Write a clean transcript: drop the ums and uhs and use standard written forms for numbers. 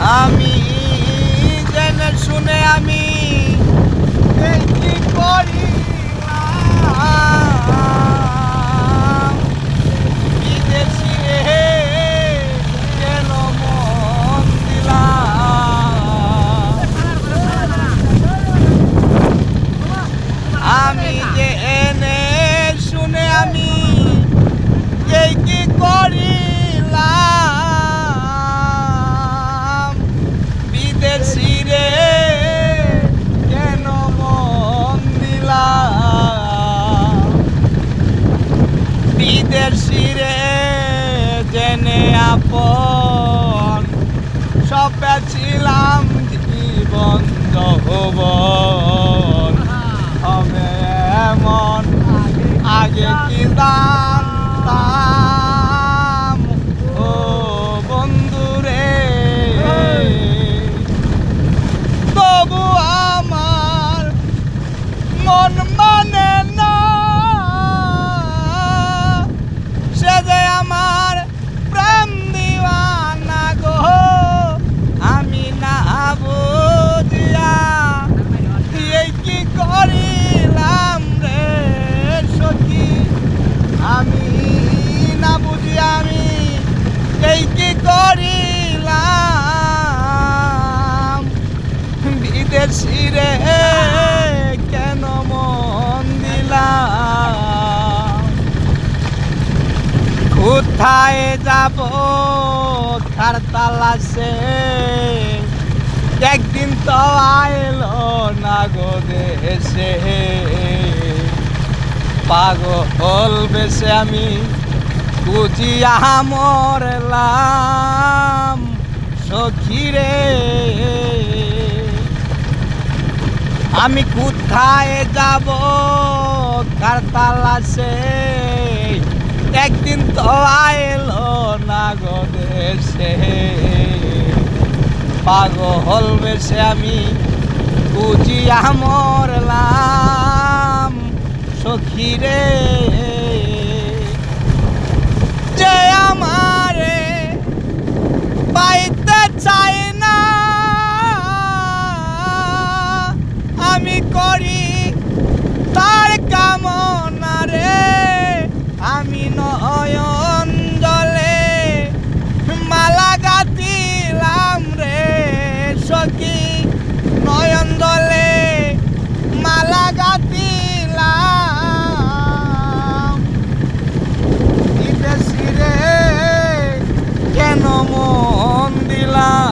আমি জেনে শুনে আমি এই কি করিলাম, বিদেশি রে কেন মন দিলাম। আমি যে এনে শুনে আমি এই কি করিলাম, বিদেশি রে কেন মন দিলাম। বিদেশি রে জেনে আপন সপে ছিলাম জীবন যৌবন, হবে এমন আগে কি জানতাম ও বন্ধু রে। তবু আমার মন মানে না, সে যে আমার প্রেম দিওয়ানা গো। আমি না বুঝিয়া এই কি করিলাম রে সখী, আমি না বুঝিয়া আমি এই কি করিলাম। বিদেশি রে কেন মন দিলাম। কোথায় যাব কার তালাশে, একদিন তো আইলো না গো দেশে। পাগল বেশে আমি খুঁজিয়া মরলাম সখী রে। আমি কোথায় যাব কার তালাশে, একদিন তো আইলো না গো দেশে। পাগল বেশে আমি খুঁজিয়া মরলাম সখী রে। যে আমারে পাইতে চাই